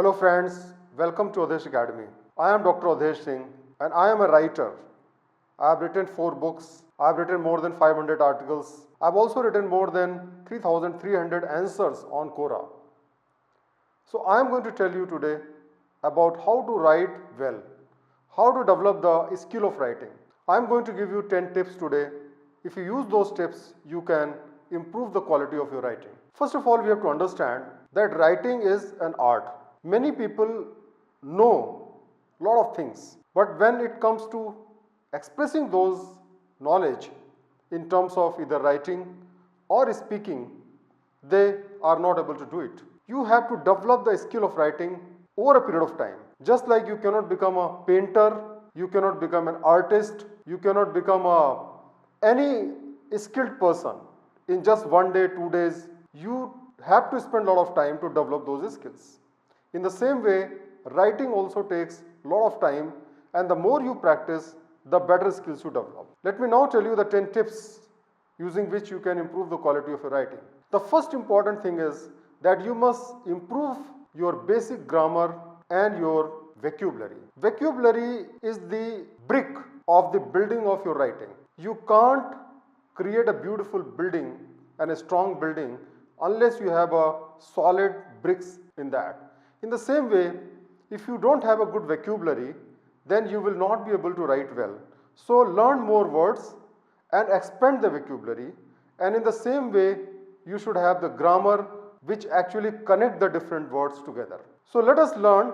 Hello friends, welcome to Awdhesh Academy. I am Dr. Awdhesh Singh and I am a writer. I have written 4 books, I have written more than 500 articles, I have also written more than 3,300 answers on Quora. So I am going to tell you today about how to write well, how to develop the skill of writing. I am going to give you 10 tips today. If you use those tips, you can improve the quality of your writing. First of all, we have to understand that writing is an art. Many people know a lot of things, but when it comes to expressing those knowledge in terms of either writing or speaking, they are not able to do it. You have to develop the skill of writing over a period of time. Just like you cannot become a painter, you cannot become an artist, you cannot become any skilled person in just 1 day, 2 days. You have to spend a lot of time to develop those skills. In the same way, writing also takes a lot of time, and the more you practice, the better skills you develop. Let me now tell you the 10 tips using which you can improve the quality of your writing. The first important thing is that you must improve your basic grammar and your vocabulary. Vocabulary is the brick of the building of your writing. You can't create a beautiful building and a strong building unless you have a solid bricks in that. In the same way, if you don't have a good vocabulary, then you will not be able to write well. So learn more words and expand the vocabulary, and in the same way you should have the grammar which actually connect the different words together. So let us learn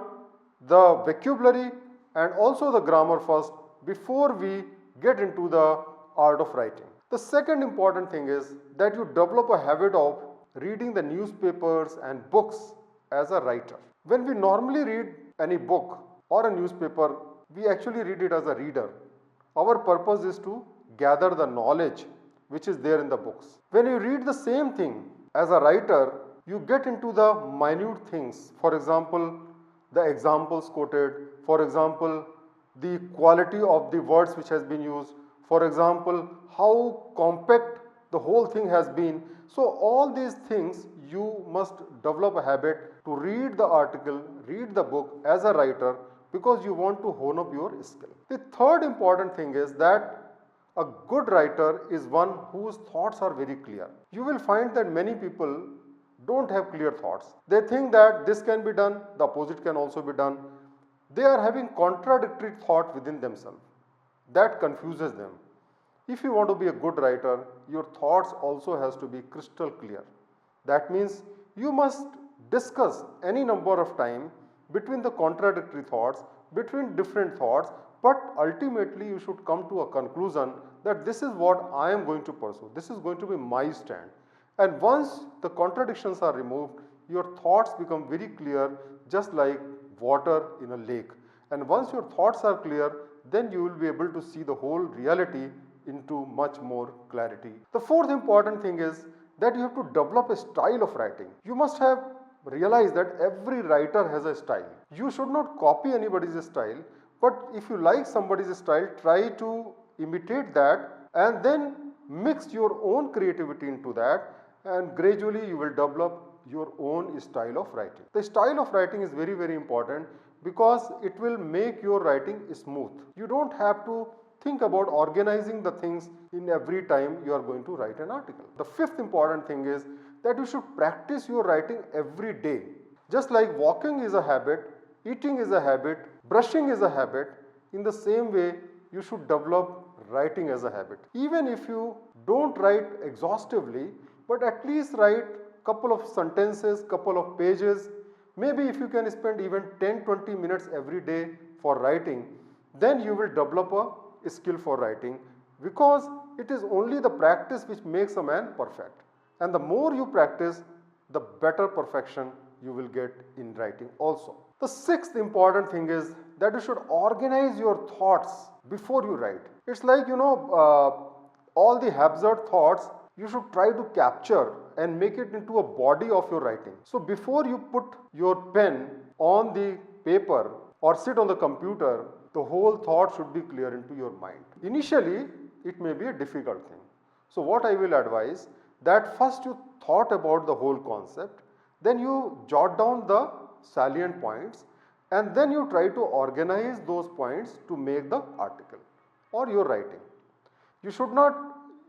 the vocabulary and also the grammar first before we get into the art of writing. The second important thing is that you develop a habit of reading the newspapers and books as a writer. When we normally read any book or a newspaper, we actually read it as a reader. Our purpose is to gather the knowledge which is there in the books. When you read the same thing as a writer, you get into the minute things. For example, the examples quoted, for example, the quality of the words which has been used, for example, how compact the whole thing has been. So all these things you must develop a habit to read the article, read the book as a writer, because you want to hone up your skill. The third important thing is that a good writer is one whose thoughts are very clear. You will find that many people don't have clear thoughts. They think that this can be done, the opposite can also be done. They are having contradictory thought within themselves. That confuses them. If you want to be a good writer, your thoughts also has to be crystal clear. That means you must discuss any number of time between the contradictory thoughts, between different thoughts, but ultimately you should come to a conclusion that this is what I am going to pursue. This is going to be my stand. And once the contradictions are removed, your thoughts become very clear, just like water in a lake. And once your thoughts are clear, then you will be able to see the whole reality into much more clarity. The fourth important thing is that you have to develop a style of writing. You must have realized that every writer has a style. You should not copy anybody's style, but if you like somebody's style, try to imitate that and then mix your own creativity into that, and gradually you will develop your own style of writing. The style of writing is very, very important because it will make your writing smooth. You don't have to think about organizing the things in every time you are going to write an article. The fifth important thing is that you should practice your writing every day. Just like walking is a habit, eating is a habit, brushing is a habit, in the same way you should develop writing as a habit. Even if you don't write exhaustively, but at least write couple of sentences, couple of pages. Maybe if you can spend even 10-20 minutes every day for writing, then you will develop a skill for writing, because it is only the practice which makes a man perfect. And the more you practice, the better perfection you will get in writing also. The sixth important thing is that you should organize your thoughts before you write. It's like, all the absurd thoughts you should try to capture and make it into a body of your writing. So before you put your pen on the paper or sit on the computer, the whole thought should be clear into your mind. Initially, it may be a difficult thing. So what I will advise, that first you thought about the whole concept, then you jot down the salient points, and then you try to organize those points to make the article or your writing. You should not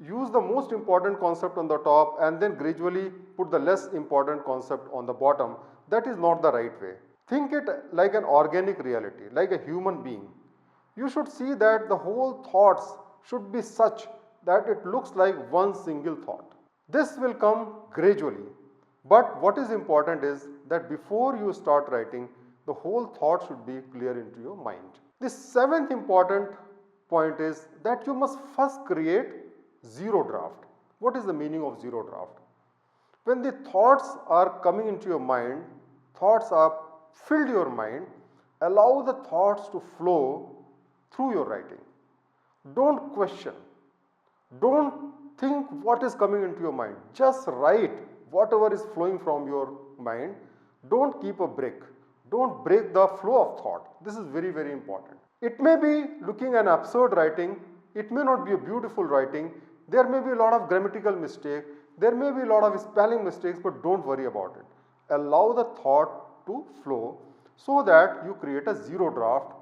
use the most important concept on the top and then gradually put the less important concept on the bottom. That is not the right way. Think it like an organic reality, like a human being. You should see that the whole thoughts should be such that it looks like one single thought. This will come gradually, but what is important is that before you start writing, the whole thought should be clear into your mind. The seventh important point is that you must first create zero draft. What is the meaning of zero draft? When the thoughts are coming into your mind, thoughts are filled your mind, allow the thoughts to flow through your writing. Don't question. Don't think what is coming into your mind. Just write whatever is flowing from your mind. Don't keep a break. Don't break the flow of thought. This is very, very important. It may be looking an absurd writing. It may not be a beautiful writing. There may be a lot of grammatical mistake. There may be a lot of spelling mistakes, but don't worry about it. Allow the thought to flow so that you create a zero draft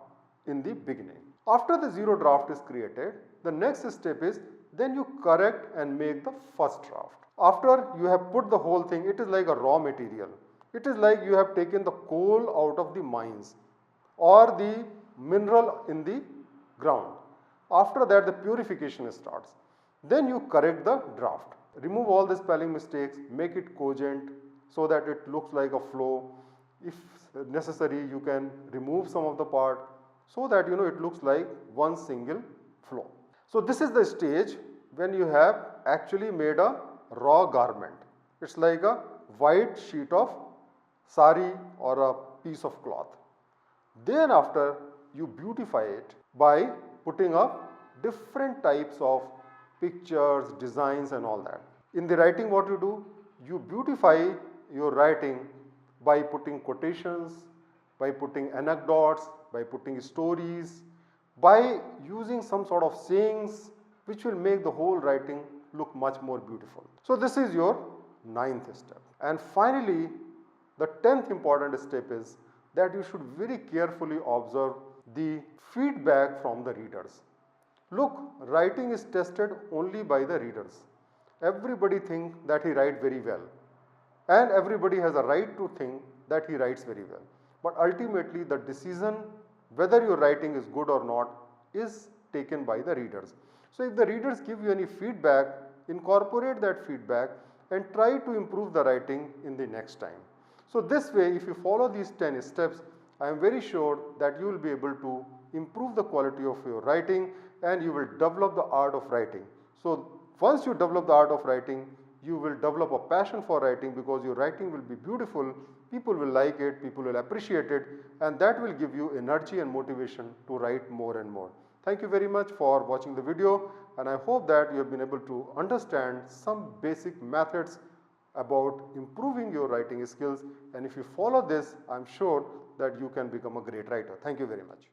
in the beginning. After the zero draft is created, the next step is then you correct and make the first draft. After you have put the whole thing, it is like a raw material. It is like you have taken the coal out of the mines or the mineral in the ground. After that, the purification starts. Then you correct the draft. Remove all the spelling mistakes, make it cogent so that it looks like a flow. If necessary, you can remove some of the part so that it looks like one single flow. So this is the stage when you have actually made a raw garment. It's like a white sheet of sari or a piece of cloth. Then after you beautify it by putting up different types of pictures, designs and all that. In the writing, what you do? You beautify your writing by putting quotations, by putting anecdotes, by putting stories, by using some sort of sayings which will make the whole writing look much more beautiful. So this is your ninth step. And finally, the 10th important step is that you should very carefully observe the feedback from the readers. Look, writing is tested only by the readers. Everybody thinks that he writes very well, and everybody has a right to think that he writes very well. But ultimately the decision whether your writing is good or not is taken by the readers. So if the readers give you any feedback, incorporate that feedback and try to improve the writing in the next time. So this way, if you follow these 10 steps, I am very sure that you will be able to improve the quality of your writing and you will develop the art of writing. So once you develop the art of writing, you will develop a passion for writing because your writing will be beautiful, people will like it, people will appreciate it, and that will give you energy and motivation to write more and more. Thank you very much for watching the video, and I hope that you have been able to understand some basic methods about improving your writing skills, and if you follow this, I am sure that you can become a great writer. Thank you very much.